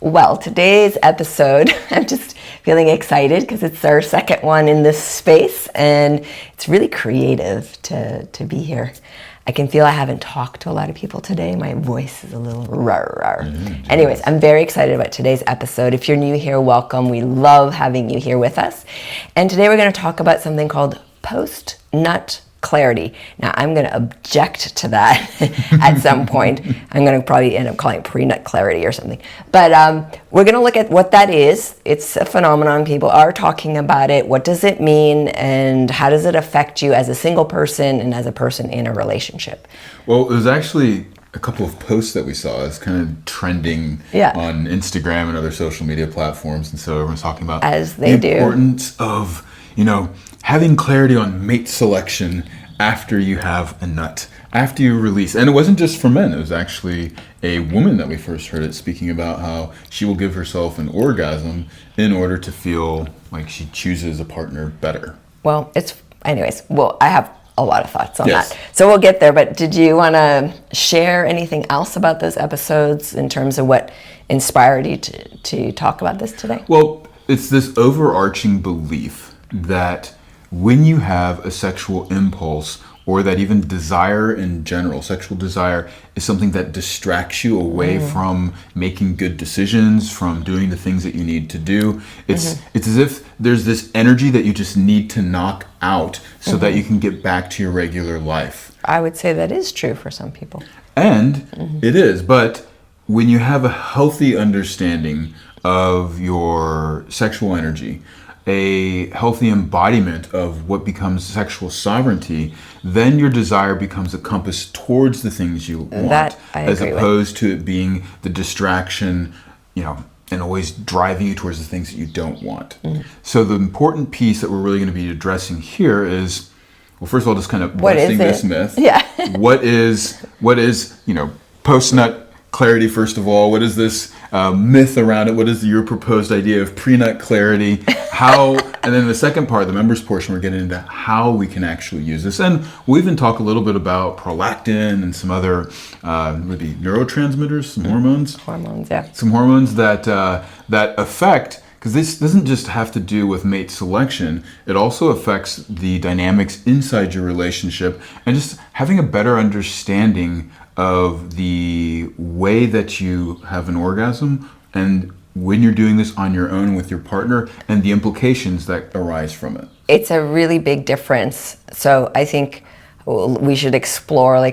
Well, today's episode, I'm just feeling excited because it's our second one in this space, and it's really creative to be here. I can feel I haven't talked to a lot of people today. My voice is a little rawr. Anyways, I'm very excited about today's episode. If you're new here, welcome. We love having you here with us. And today we're going to talk about something called post-nut clarity. Now, I'm going to object to that at some point. I'm going to probably end up calling it pre-nut clarity or something. But we're going to look at what that is. It's a phenomenon. People are talking about it. What does it mean? And how does it affect you as a single person and as a person in a relationship? Well, it was actually a couple of posts that we saw. It's kind of trending on Instagram and other social media platforms. And so everyone's talking about the importance of, having clarity on mate selection after you have a nut, after you release. And it wasn't just for men. It was actually a woman that we first heard it speaking about how she will give herself an orgasm in order to feel like she chooses a partner better. Well, I have a lot of thoughts on that. So we'll get there. But did you want to share anything else about those episodes in terms of what inspired you to talk about this today? Well, it's this overarching belief that when you have a sexual impulse, or that even desire in general, sexual desire is something that distracts you away from making good decisions, from doing the things that you need to do. It's as if there's this energy that you just need to knock out so that you can get back to your regular life. I would say that is true for some people. And it is, but when you have a healthy understanding of your sexual energy, a healthy embodiment of what becomes sexual sovereignty, then your desire becomes a compass towards the things you want, as opposed to it being the distraction, and always driving you towards the things that you don't want. So the important piece that we're really going to be addressing here is, well, first of all, just kind of busting this myth. Yeah. What is post-nut clarity, first of all? What is this myth around it? What is your proposed idea of pre-nut clarity? And then the second part, the members portion, we're getting into how we can actually use this. And we'll even talk a little bit about prolactin and some other maybe neurotransmitters, some hormones. Some hormones that affect, because this doesn't just have to do with mate selection, it also affects the dynamics inside your relationship and just having a better understanding of the way that you have an orgasm and when you're doing this on your own with your partner and the implications that arise from it. It's a really big difference. So I think we should explore,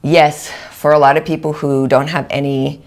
yes, for a lot of people who don't have any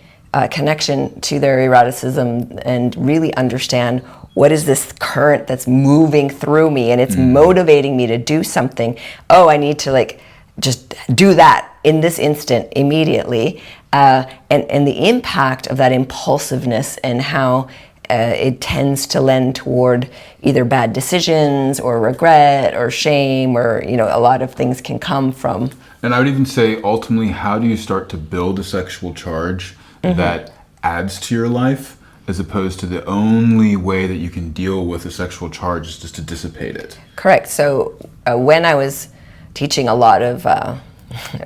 connection to their eroticism and really understand what is this current that's moving through me and it's motivating me to do something. Oh, I need to just do that in this instant, immediately, and the impact of that impulsiveness and how it tends to lend toward either bad decisions or regret or shame or, a lot of things can come from. And I would even say, ultimately, how do you start to build a sexual charge that adds to your life, as opposed to the only way that you can deal with a sexual charge is just to dissipate it? Correct. So when I was teaching a lot of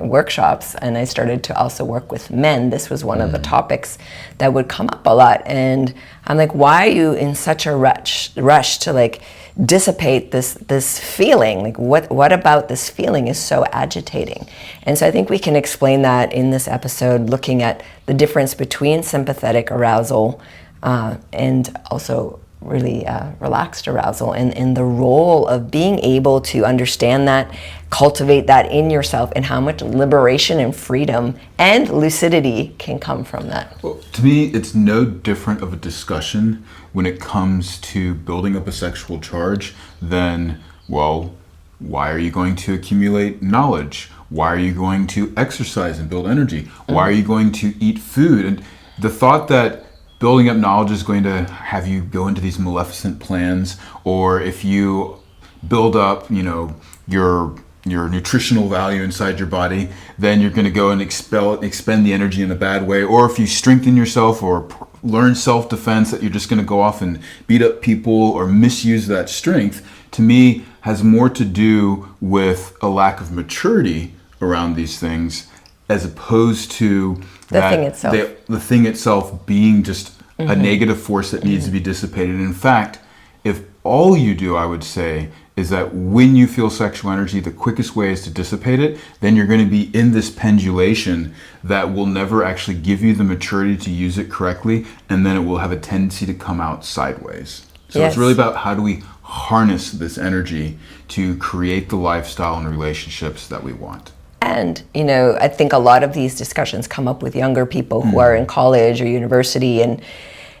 workshops and I started to also work with men, this was one of the topics that would come up a lot. And I'm like, why are you in such a rush to dissipate this feeling? What about this feeling is so agitating? And so I think we can explain that in this episode, looking at the difference between sympathetic arousal and also really relaxed arousal and the role of being able to understand that, cultivate that in yourself, and how much liberation and freedom and lucidity can come from that. Well, to me, it's no different of a discussion when it comes to building up a sexual charge than, well, why are you going to accumulate knowledge? Why are you going to exercise and build energy? Why are you going to eat food? And the thought that building up knowledge is going to have you go into these maleficent plans, or if you build up, your nutritional value inside your body, then you're going to go and expend the energy in a bad way. Or if you strengthen yourself or learn self-defense, that you're just going to go off and beat up people or misuse that strength, to me has more to do with a lack of maturity around these things as opposed to the thing itself being just a negative force that needs to be dissipated. In fact, if all you do, I would say, is that when you feel sexual energy, the quickest way is to dissipate it, then you're going to be in this pendulation that will never actually give you the maturity to use it correctly, and then it will have a tendency to come out sideways. So It's really about how do we harness this energy to create the lifestyle and relationships that we want. And, I think a lot of these discussions come up with younger people who are in college or university, and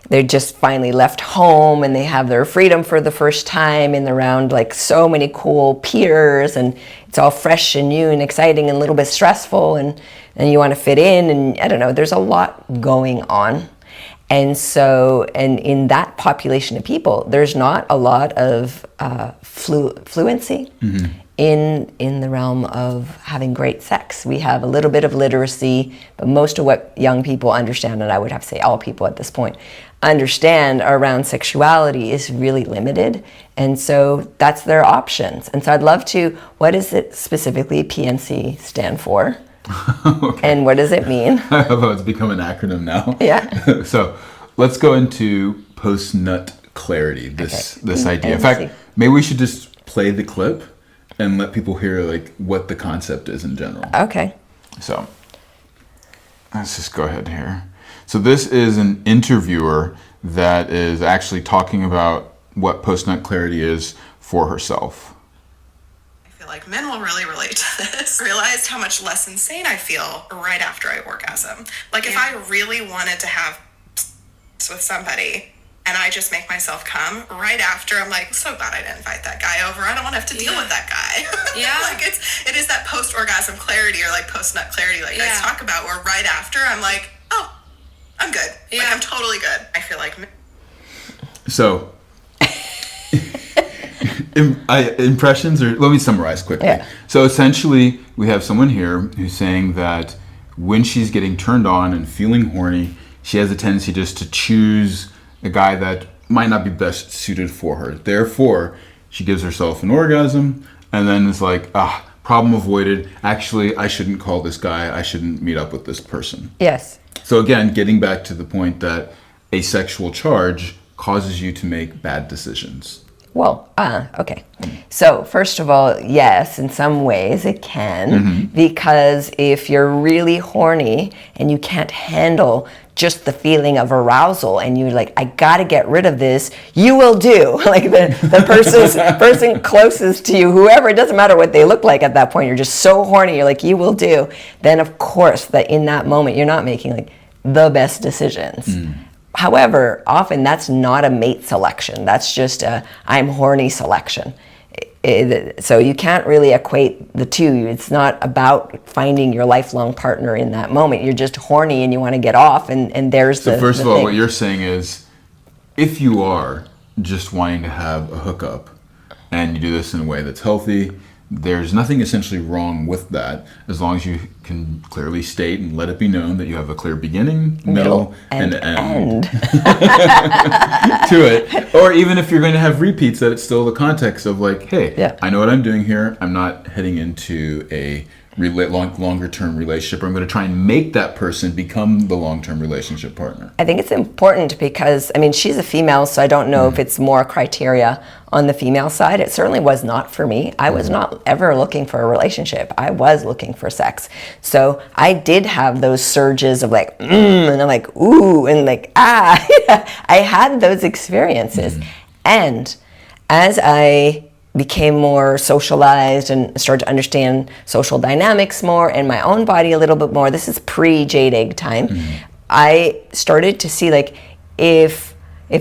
they just finally left home and they have their freedom for the first time and they're around like so many cool peers, and it's all fresh and new and exciting and a little bit stressful, and you want to fit in, and I don't know, there's a lot going on. And so, and in that population of people, there's not a lot of fluency in the realm of having great sex. We have a little bit of literacy, but most of what young people understand, and I would have to say all people at this point, understand around sexuality is really limited. And so that's their options. And so I'd love to, what does it specifically PNC stand for? Okay. And what does it mean? I love how it's become an acronym now. Yeah. So let's go into post-nut clarity, this idea. In fact, maybe we should just play the clip and let people hear like what the concept is in general. Okay. So let's just go ahead here. So this is an interviewer that is actually talking about what post-nut clarity is for herself. I feel like men will really relate to this. Realized how much less insane I feel right after I orgasm. Like if I really wanted to have sex with somebody and I just make myself come right after, I'm like, so glad I didn't invite that guy over. I don't want to have to deal with that guy. Like it is that post-orgasm clarity or like post-nut clarity like guys talk about, where right after I'm like, oh, I'm good. Like I'm totally good. I feel like. So impressions, or let me summarize quickly. Yeah. So essentially we have someone here who's saying that when she's getting turned on and feeling horny, she has a tendency just to choose a guy that might not be best suited for her. Therefore, she gives herself an orgasm and then it's like, problem avoided. Actually, I shouldn't call this guy. I shouldn't meet up with this person. Yes. So again, getting back to the point that a sexual charge causes you to make bad decisions. Well, okay. So first of all, yes, in some ways it can, because if you're really horny and you can't handle just the feeling of arousal and you're like, I gotta get rid of this, you will do. Like the person closest to you, whoever, it doesn't matter what they look like at that point, you're just so horny, you're like, you will do. Then of course that in that moment, you're not making like the best decisions. However, often that's not a mate selection. That's just a I'm horny selection. So you can't really equate the two. It's not about finding your lifelong partner in that moment. You're just horny and you want to get off, and there's the. So first the of all, thing. what you're saying is, if you are just wanting to have a hookup, and you do this in a way that's healthy, there's nothing essentially wrong with that, as long as you can clearly state and let it be known that you have a clear beginning, middle and end to it. Or even if you're going to have repeats, that it's still the context of like, hey, I know what I'm doing here. I'm not heading into a longer-term relationship. I'm going to try and make that person become the long-term relationship partner. I think it's important because, I mean, she's a female, so I don't know if it's more criteria on the female side. It certainly was not for me. I was not ever looking for a relationship. I was looking for sex. So I did have those surges of like, and I'm like, ooh, and like, I had those experiences. And as I became more socialized and started to understand social dynamics more and my own body a little bit more, this is pre-jade egg time, I started to see like, if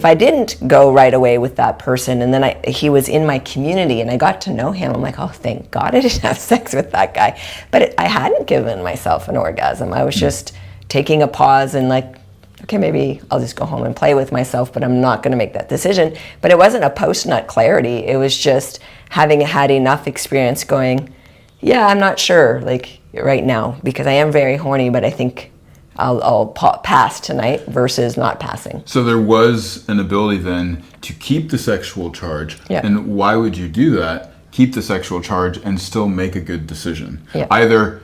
I didn't go right away with that person and then he was in my community and I got to know him, I'm like, oh, thank God I didn't have sex with that guy. But I hadn't given myself an orgasm. I was just taking a pause and like, okay, maybe I'll just go home and play with myself, but I'm not going to make that decision. But it wasn't a post-nut clarity. It was just having had enough experience going, yeah, I'm not sure, like right now, because I am very horny, but I think I'll pass tonight versus not passing. So there was an ability then to keep the sexual charge. Yeah. And why would you do that? Keep the sexual charge and still make a good decision. Yeah. Either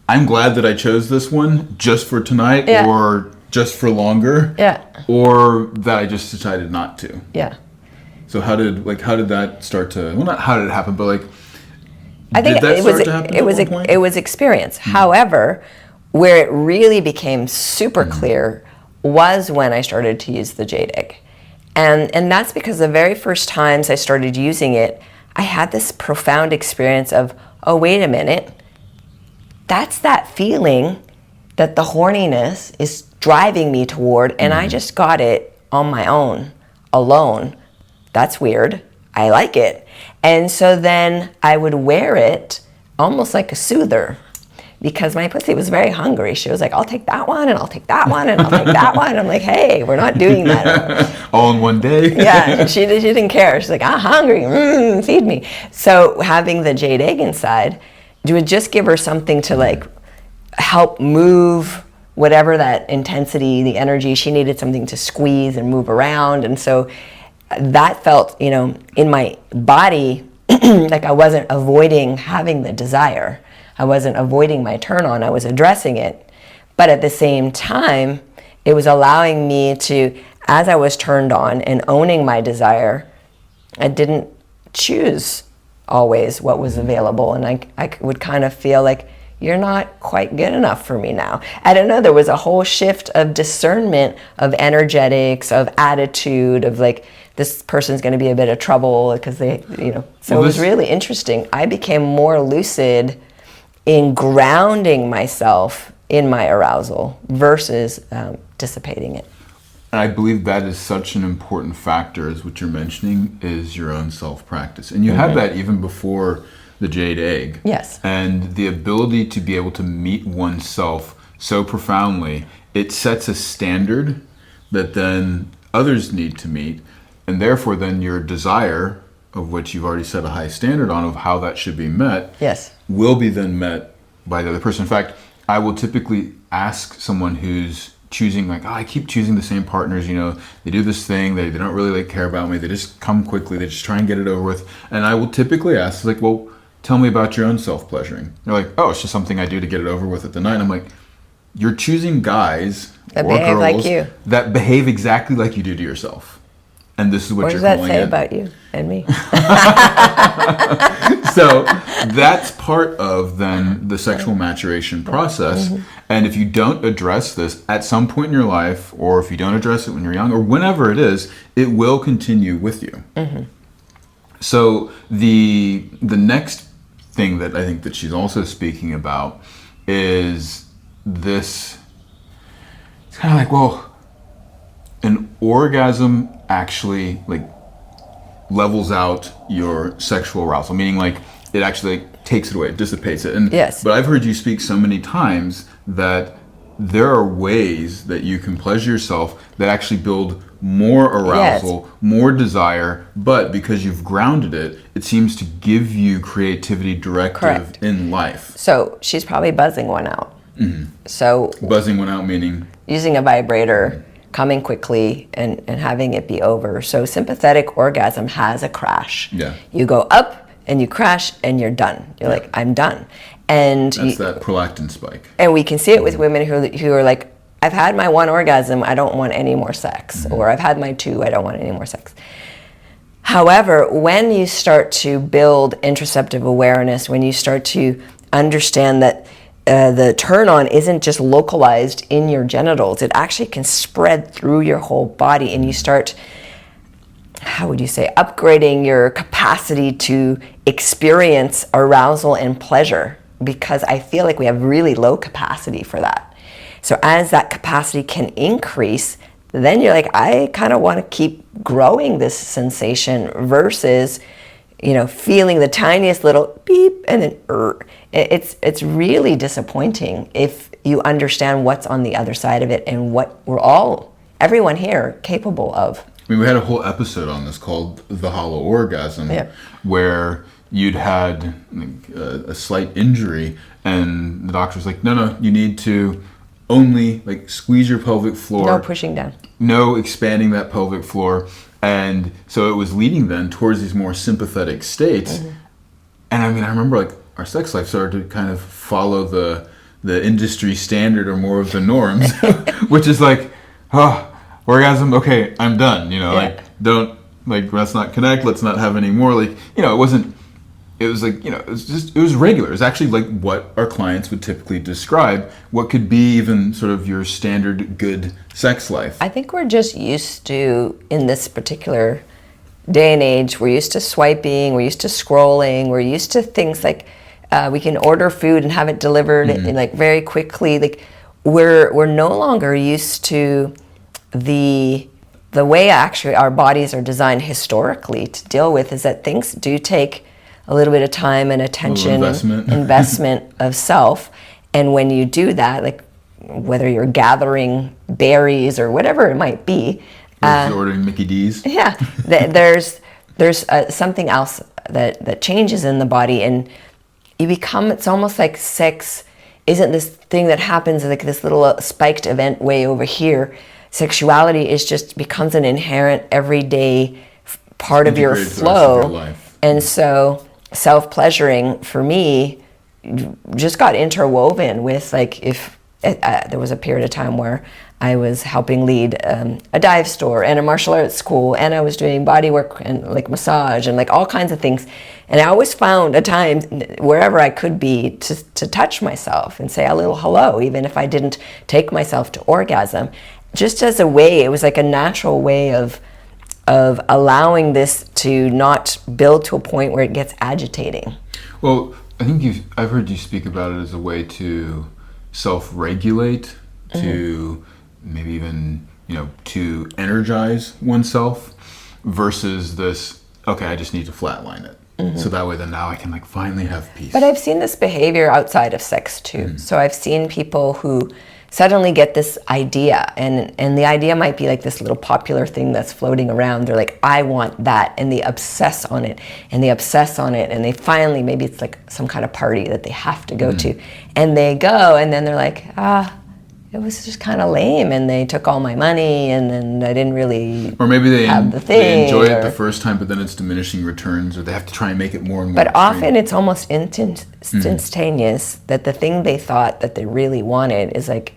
I'm glad that I chose this one just for tonight, Yeah. or just for longer, Yeah. or that I just decided not to. Yeah. So how did that start to, well, not how did it happen, but like, I think did that it was start to happen it was at one point? it was experience. However, where it really became super clear was when I started to use the jade egg. And that's because the very first times I started using it, I had this profound experience of, oh, wait a minute, that's that feeling that the horniness is driving me toward, and I just got it on my own, alone. That's weird. I like it. And so then I would wear it almost like a soother, because my pussy was very hungry. She was like, I'll take that one, and I'll take that one, and I'll take that one. I'm like, hey, we're not doing that. All in one day? Yeah, she didn't care. She's like, I'm hungry, feed me. So having the jade egg inside would just give her something to like help move whatever that intensity, the energy, she needed something to squeeze and move around. And so that felt, in my body, like I wasn't avoiding having the desire. I wasn't avoiding my turn on, I was addressing it. But at the same time, it was allowing me to, as I was turned on and owning my desire, I didn't choose always what was available. And I would kind of feel like, you're not quite good enough for me now. I don't know, there was a whole shift of discernment, of energetics, of attitude, of like, this person's gonna be a bit of trouble because they, So it was really interesting. I became more lucid in grounding myself in my arousal versus dissipating it. And I believe that is such an important factor, is what you're mentioning, is your own self-practice. And you have that even before the jade egg. Yes. And the ability to be able to meet oneself so profoundly, it sets a standard that then others need to meet. And therefore then your desire, of which you've already set a high standard on, of how that should be met, Yes. will be then met by the other person. In fact, I will typically ask someone who's choosing, like, I keep choosing the same partners, they do this thing, they don't really care about me, they just come quickly, they just try and get it over with. And I will typically ask, like, well, tell me about your own self-pleasuring. They're like, oh, it's just something I do to get it over with at the night. And I'm like, you're choosing guys That or behave girls like you. that behave exactly like you do to yourself. And this is what What you're does that calling say it. about you and me? So that's part of then the sexual maturation process. And if you don't address this at some point in your life, or if you don't address it when you're young, or whenever it is, it will continue with you. So the next thing that I think that she's also speaking about is this. It's kind of like, well, an orgasm actually like levels out your sexual arousal, meaning like it actually takes it away, it dissipates it. And Yes. But I've heard you speak so many times that there are ways that you can pleasure yourself that actually build more arousal, more desire, but because you've grounded it, it seems to give you creativity directive Correct. in life. So she's probably buzzing one out. So Buzzing one out meaning? using a vibrator, coming quickly and having it be over. So sympathetic orgasm has a crash. Yeah. You go up and you crash and you're done. You're like, I'm done. And That's that prolactin spike. And we can see it with women who are like, I've had my one orgasm, I don't want any more sex. Or I've had my two, I don't want any more sex. However, when you start to build interoceptive awareness, when you start to understand that the turn on isn't just localized in your genitals, it actually can spread through your whole body, and you start, how would you say, upgrading your capacity to experience arousal and pleasure, because I feel like we have really low capacity for that. So as that capacity can increase, then you're like, I kind of want to keep growing this sensation versus, feeling the tiniest little beep and then it's really disappointing if you understand what's on the other side of it and what everyone here capable of. I mean, we had a whole episode on this called The Hollow Orgasm, where you'd had a slight injury and the doctor was like, no, you need to only squeeze your pelvic floor. No pushing down. No expanding that pelvic floor. And so it was leading then towards these more sympathetic states. And I mean, I remember our sex life started to kind of follow the the industry standard or more of the norms, which is like, oh, orgasm, okay, I'm done. You know, like don't like let's not connect, let's not have any more. Like, you know, it was like, you know, it was regular. It was actually like what our clients would typically describe what could be even sort of your standard good sex life. I think we're just used to, in this particular day and age, we're used to swiping, we're used to scrolling, we're used to things like we can order food and have it delivered in like very quickly. Like we're no longer used to the way actually our bodies are designed historically to deal with, is that things do take a little bit of time and attention, investment of self. And when you do that, like whether you're gathering berries or whatever it might be, ordering Mickey D's. Yeah, there's something else that changes in the body, and you become, it's almost like sex isn't this thing that happens like this little spiked event way over here. Sexuality is just becomes an inherent everyday part of your flow. And so self-pleasuring for me just got interwoven with, like, if there was a period of time where I was helping lead a dive store and a martial arts school, and I was doing body work and like massage and like all kinds of things. And I always found a time wherever I could be to touch myself and say a little hello, even if I didn't take myself to orgasm. Just as a way, it was like a natural way of allowing this to not build to a point where it gets agitating. Well, I think I've heard you speak about it as a way to self-regulate, to maybe even, you know, to energize oneself, versus this, okay, I just need to flatline it. So that way then now I can like finally have peace. But I've seen this behavior outside of sex too. So I've seen people who suddenly get this idea, and the idea might be like this little popular thing that's floating around. They're like, I want that, and they obsess on it, and they obsess on it, and they finally, maybe it's like some kind of party that they have to go to, and they go, and then they're like, it was just kind of lame, and they took all my money, and then I didn't really or maybe they have the thing. They enjoy it the first time, but then it's diminishing returns, or they have to try and make it more and more But often it's almost instantaneous that the thing they thought that they really wanted is like,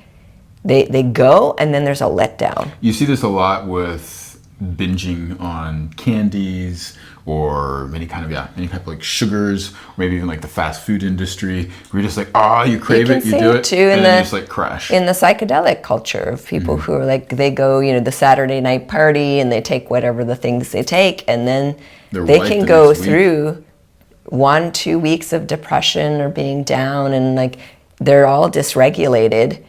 they go, and then there's a letdown. You see this a lot with binging on candies, or any kind of like sugars, or maybe even like the fast food industry, where you're just like, you crave it, you do it, too, and then you just like crash. In the psychedelic culture of people who are like, they go, you know, the Saturday night party, and they take whatever the things they take, and then they can go through 1-2 weeks of depression or being down, and like they're all dysregulated.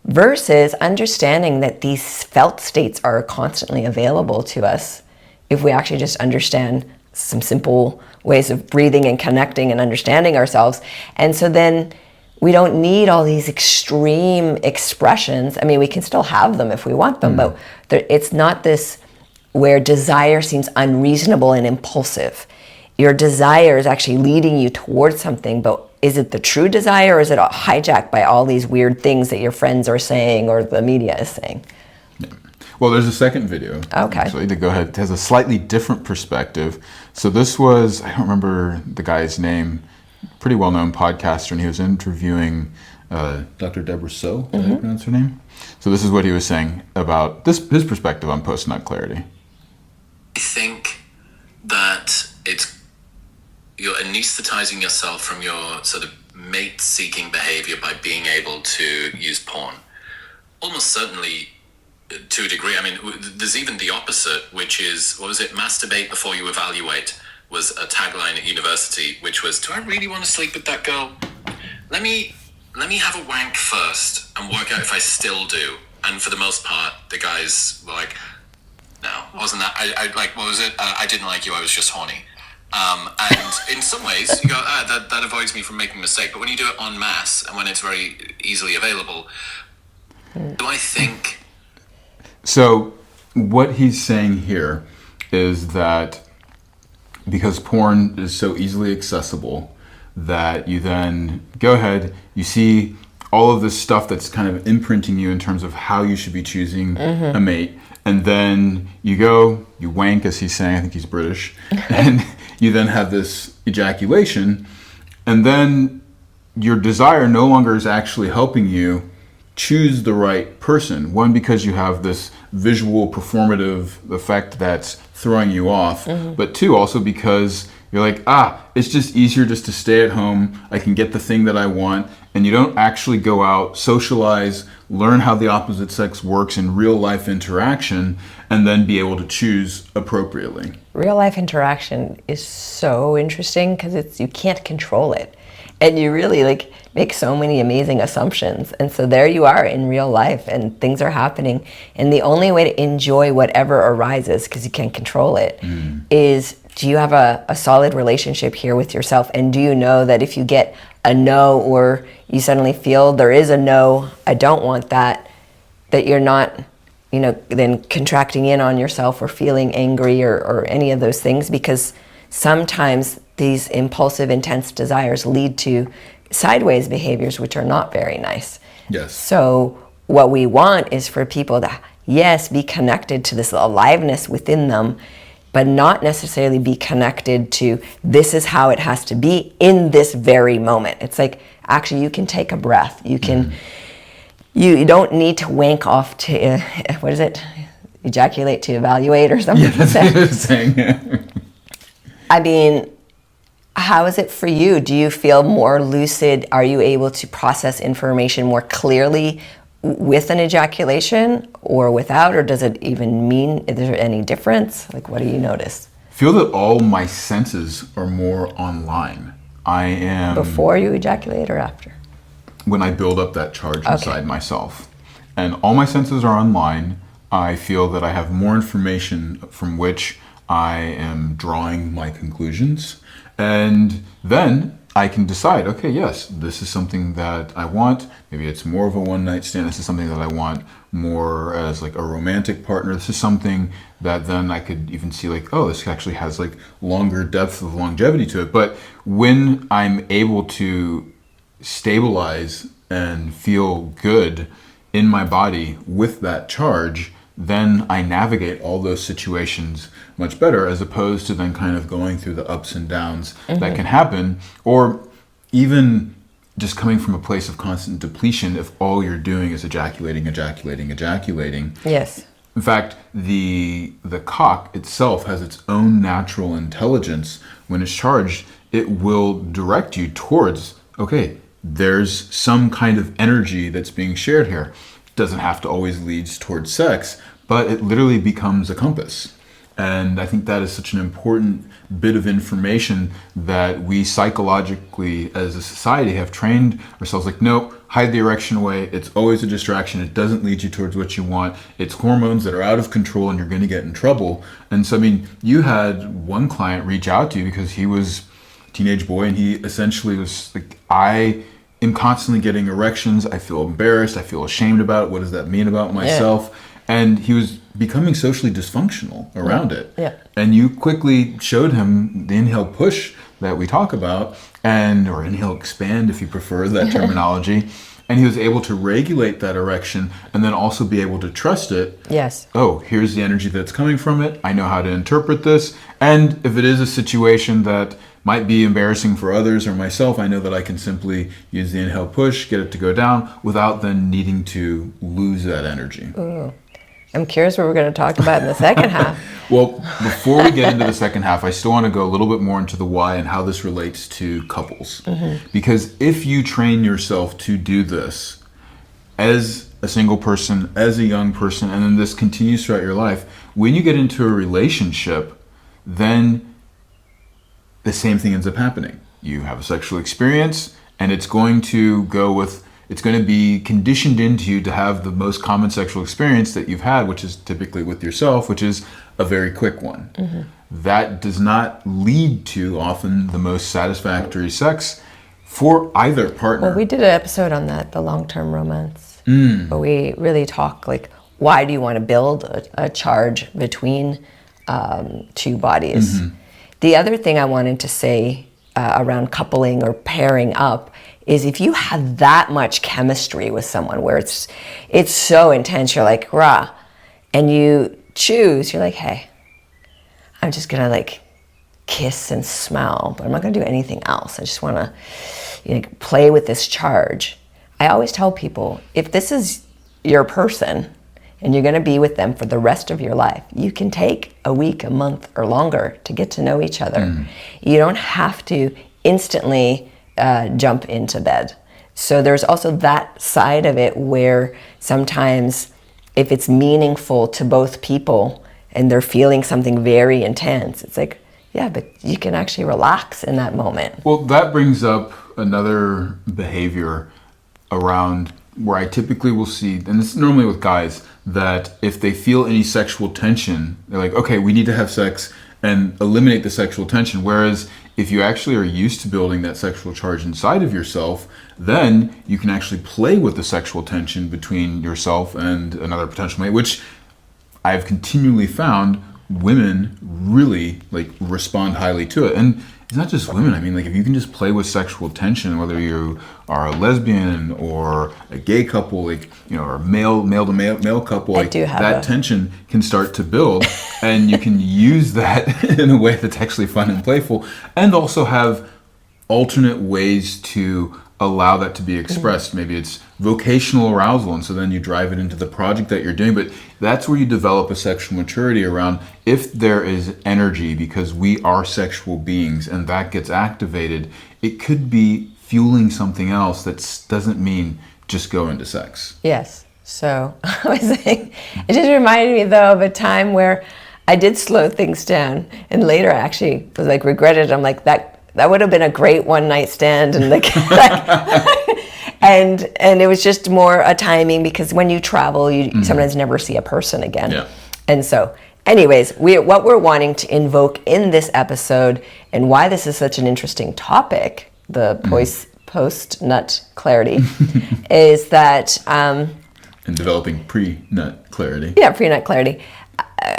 Versus understanding that these felt states are constantly available to us if we actually just understand some simple ways of breathing and connecting and understanding ourselves. And so then we don't need all these extreme expressions. I mean, we can still have them if we want them, but it's not this where desire seems unreasonable and impulsive. Your desire is actually leading you towards something, but is it the true desire, or is it hijacked by all these weird things that your friends are saying or the media is saying? Yeah. Well, there's a second video. Okay. So to go ahead, it has a slightly different perspective. So this was, I don't remember the guy's name, pretty well-known podcaster, and he was interviewing Dr. Deborah So, did I pronounce her name? So this is what he was saying about his perspective on post-nut clarity. I think that you're anesthetizing yourself from your sort of mate-seeking behavior by being able to use porn. Almost certainly, to a degree. I mean, there's even the opposite, which is, what was it? Masturbate before you evaluate was a tagline at university, which was, do I really want to sleep with that girl? Let me have a wank first and work out if I still do. And for the most part, the guys were like, no, wasn't that? I like, what was it? I didn't like you. I was just horny. And in some ways, you go, that avoids me from making a mistake. But when you do it en masse and when it's very easily available, do I think... So what he's saying here is that because porn is so easily accessible, that you then go ahead, you see all of this stuff that's kind of imprinting you in terms of how you should be choosing a mate. And then you go, you wank, as he's saying, I think he's British, and you then have this ejaculation, and then your desire no longer is actually helping you choose the right person. One, because you have this visual performative effect that's throwing you off, but two, also because you're like, it's just easier just to stay at home. I can get the thing that I want. And you don't actually go out, socialize, learn how the opposite sex works in real life interaction, and then be able to choose appropriately. Real life interaction is so interesting because you can't control it. And you really like make so many amazing assumptions. And so there you are in real life and things are happening. And the only way to enjoy whatever arises, because you can't control it, is do you have a solid relationship here with yourself? And do you know that if you get a no, or you suddenly feel there is a no, I don't want that, that you're not, then contracting in on yourself or feeling angry or any of those things, because sometimes these impulsive, intense desires lead to sideways behaviors, which are not very nice. Yes. So what we want is for people to, yes, be connected to this aliveness within them, but not necessarily be connected to this is how it has to be in this very moment. It's like, actually, you can take a breath. You can, you don't need to wank off to, what is it? Ejaculate to evaluate or something. Yeah, that's what I was saying. I mean, how is it for you? Do you feel more lucid? Are you able to process information more clearly with an ejaculation or without? Or does it even mean, is there any difference? Like, what do you notice? I feel that all my senses are more online. I am... Before you ejaculate or after? When I build up that charge inside myself. And all my senses are online. I feel that I have more information from which I am drawing my conclusions. And then I can decide, okay, yes, this is something that I want. Maybe it's more of a one-night stand. This is something that I want more as like a romantic partner. This is something that then I could even see like, oh, this actually has like longer depth of longevity to it. But when I'm able to stabilize and feel good in my body with that charge, then I navigate all those situations much better, as opposed to then kind of going through the ups and downs that can happen, or even just coming from a place of constant depletion if all you're doing is ejaculating. Yes. In fact, the cock itself has its own natural intelligence. When it's charged, it will direct you towards, okay, there's some kind of energy that's being shared here. It doesn't have to always lead towards sex, but it literally becomes a compass. And I think that is such an important bit of information that we psychologically as a society have trained ourselves like, no, hide the erection away. It's always a distraction. It doesn't lead you towards what you want. It's hormones that are out of control and you're going to get in trouble. And so, I mean, you had one client reach out to you because he was a teenage boy and he essentially was like, I am constantly getting erections. I feel embarrassed. I feel ashamed about it. What does that mean about myself? Yeah. And he was becoming socially dysfunctional around it. Yeah. And you quickly showed him the inhale push that we talk about, or inhale expand if you prefer that terminology. And he was able to regulate that erection and then also be able to trust it. Yes. Oh, here's the energy that's coming from it. I know how to interpret this. And if it is a situation that might be embarrassing for others or myself, I know that I can simply use the inhale push, get it to go down without then needing to lose that energy. Ooh. I'm curious what we're going to talk about in the second half. Well, before we get into the second half, I still want to go a little bit more into the why and how this relates to couples. Because if you train yourself to do this as a single person, as a young person, and then this continues throughout your life, when you get into a relationship, then the same thing ends up happening. You have a sexual experience, and it's going to be conditioned into you to have the most common sexual experience that you've had, which is typically with yourself, which is a very quick one. That does not lead to often the most satisfactory sex for either partner. Well, we did an episode on that, the long-term romance. But we really talk like, why do you want to build a charge between two bodies? The other thing I wanted to say around coupling or pairing up is if you have that much chemistry with someone where it's so intense, you're like, rah, and you choose, you're like, hey, I'm just gonna like kiss and smell, but I'm not gonna do anything else. I just wanna, play with this charge. I always tell people, if this is your person and you're going to be with them for the rest of your life, you can take a week, a month, or longer to get to know each other. You don't have to instantly jump into bed. So there's also that side of it where sometimes if it's meaningful to both people and they're feeling something very intense, it's like, yeah, but you can actually relax in that moment. Well, that brings up another behavior around where I typically will see, and it's normally with guys, that if they feel any sexual tension, they're like, okay, we need to have sex and eliminate the sexual tension. Whereas if you actually are used to building that sexual charge inside of yourself, then you can actually play with the sexual tension between yourself and another potential mate, which I've continually found women really respond highly to it. And it's not just women. I mean, if you can just play with sexual tension, whether you are a lesbian or a gay couple, or male to male couple, that tension can start to build, and you can use that in a way that's actually fun and playful, and also have alternate ways to allow that to be expressed. Maybe it's vocational arousal, and so then you drive it into the project that you're doing. But that's where you develop a sexual maturity around, if there is energy, because we are sexual beings, and that gets activated, it could be fueling something else that doesn't mean just go into sex. Yes. So I was saying, it just reminded me though of a time where I did slow things down, and later I actually was regretted. I'm like, that would have been a great one night stand, and and it was just more a timing, because when you travel, you sometimes never see a person again. Yeah. And so, anyways, what we're wanting to invoke in this episode, and why this is such an interesting topic, the post-nut clarity, is that and developing pre-nut clarity. Yeah, pre-nut clarity.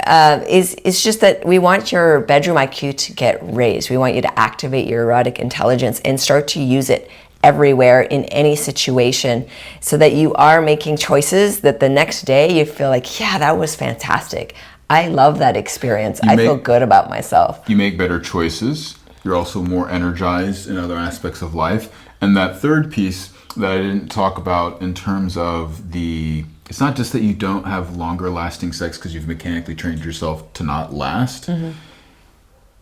Is just that we want your bedroom IQ to get raised. We want you to activate your erotic intelligence and start to use it everywhere in any situation, so that you are making choices that the next day you feel like, yeah, that was fantastic. I love that experience. I feel good about myself. You make better choices. You're also more energized in other aspects of life. And that third piece that I didn't talk about in terms of it's not just that you don't have longer lasting sex because you've mechanically trained yourself to not last.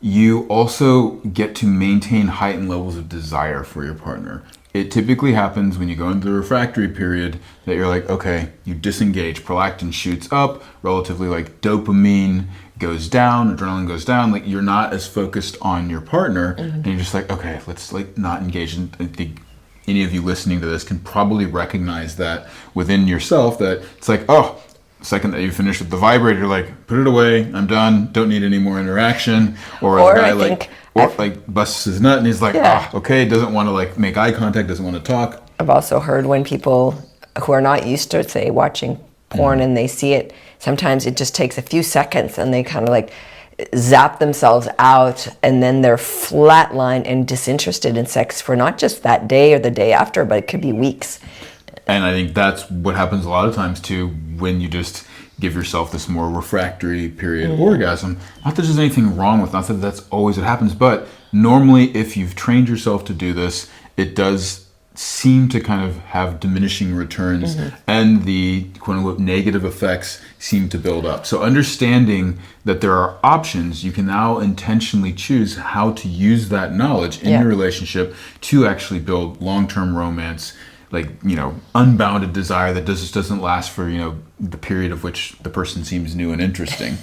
You also get to maintain heightened levels of desire for your partner. It typically happens when you go into the refractory period that you're like, okay, you disengage, prolactin shoots up, relatively dopamine goes down, adrenaline goes down, you're not as focused on your partner, and you're just like, okay, let's not engage. And I think any of you listening to this can probably recognize that within yourself, that it's oh, the second that you finish with the vibrator, you're like, put it away, I'm done, don't need any more interaction. Or a guy busts his nut and he's like, okay, doesn't want to make eye contact, doesn't want to talk. I've also heard when people who are not used to, say, watching porn and they see it, sometimes it just takes a few seconds and they kind of zap themselves out, and then they're flatlined and disinterested in sex for not just that day or the day after, but it could be weeks. And I think that's what happens a lot of times too, when you just give yourself this more refractory period of orgasm. Not that there's anything wrong with, not that that's always what happens, but normally if you've trained yourself to do this, it does seem to kind of have diminishing returns, and the quote-unquote negative effects seem to build up. So understanding that there are options, you can now intentionally choose how to use that knowledge in your relationship to actually build long-term romance, unbounded desire that just doesn't last for, the period of which the person seems new and interesting.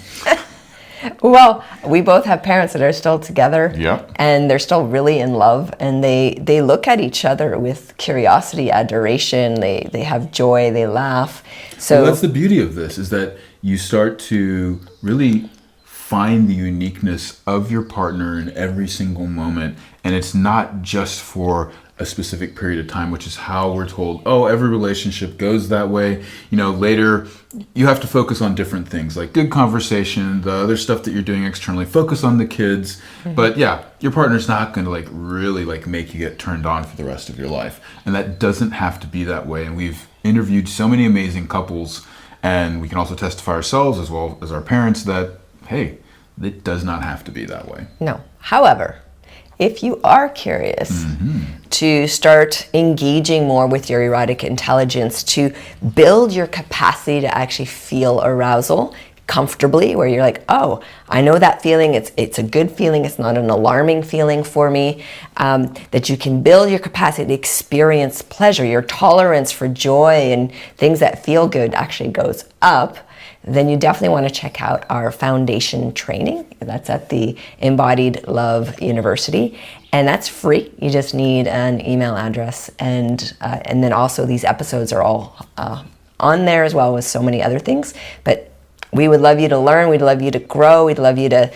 Well, we both have parents that are still together, and they're still really in love, and they look at each other with curiosity, adoration, they have joy, they laugh. So that's the beauty of this, is that you start to really find the uniqueness of your partner in every single moment, and it's not just for a specific period of time, which is how we're told, every relationship goes that way. Later you have to focus on different things, like good conversation, the other stuff that you're doing externally, focus on the kids. But your partner's not going to really make you get turned on for the rest of your life. And that doesn't have to be that way. And we've interviewed so many amazing couples, and we can also testify ourselves as well as our parents that, hey, it does not have to be that way. No. However, if you are curious to start engaging more with your erotic intelligence, to build your capacity to actually feel arousal comfortably, where you're like, oh, I know that feeling, it's a good feeling, it's not an alarming feeling for me, that you can build your capacity to experience pleasure, your tolerance for joy and things that feel good actually goes up, then you definitely want to check out our foundation training. That's at the Embodied Love University, and that's free. You just need an email address, and then also these episodes are all on there as well, with so many other things. But we would love you to learn. We'd love you to grow. We'd love you to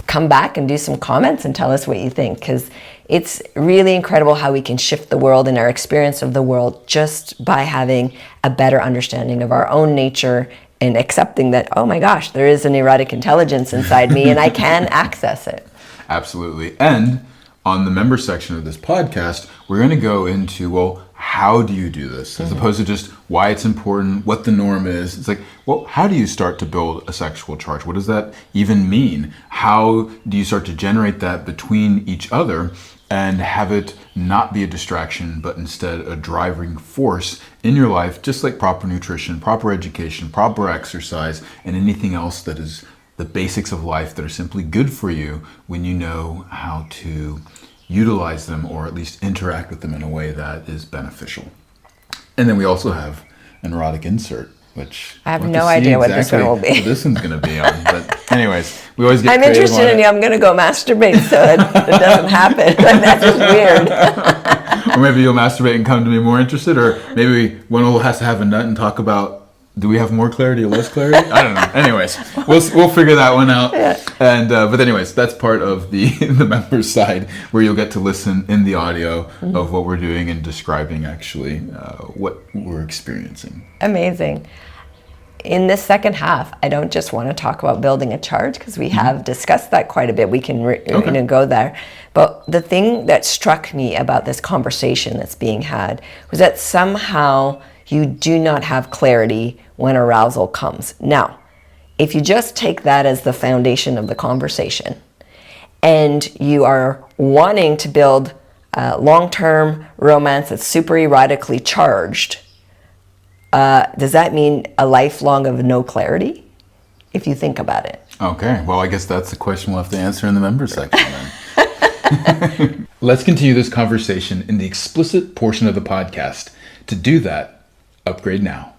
come back and do some comments and tell us what you think, because it's really incredible how we can shift the world and our experience of the world just by having a better understanding of our own nature and accepting that, oh my gosh, there is an erotic intelligence inside me and I can access it. Absolutely. And on the member section of this podcast, we're going to go into, well, how do you do this? As opposed to just why it's important, what the norm is. It's like, well, how do you start to build a sexual charge? What does that even mean? How do you start to generate that between each other and have it not be a distraction, but instead a driving force in your life, just like proper nutrition, proper education, proper exercise, and anything else that is the basics of life that are simply good for you when you know how to utilize them, or at least interact with them in a way that is beneficial. And then we also have an erotic insert, which I have no idea what this one will be. What this one's going to be on. But anyways, we always get I'm interested in you. I'm going to go masturbate so it doesn't happen. That's just weird. Or maybe you'll masturbate and come to me more interested, or maybe one has to have a nut and talk about, do we have more clarity or less clarity? I don't know. Anyways, we'll figure that one out. Yeah. And but anyways, that's part of the members side, where you'll get to listen in the audio of what we're doing and describing actually what we're experiencing. Amazing. In this second half, I don't just want to talk about building a charge, because we have discussed that quite a bit. We can go there. But the thing that struck me about this conversation that's being had was that somehow you do not have clarity when arousal comes. Now, if you just take that as the foundation of the conversation, and you are wanting to build long-term romance that's super erotically charged, does that mean a lifelong of no clarity? If you think about it. Okay, well, I guess that's the question we'll have to answer in the members section then. Let's continue this conversation in the explicit portion of the podcast. To do that, upgrade now.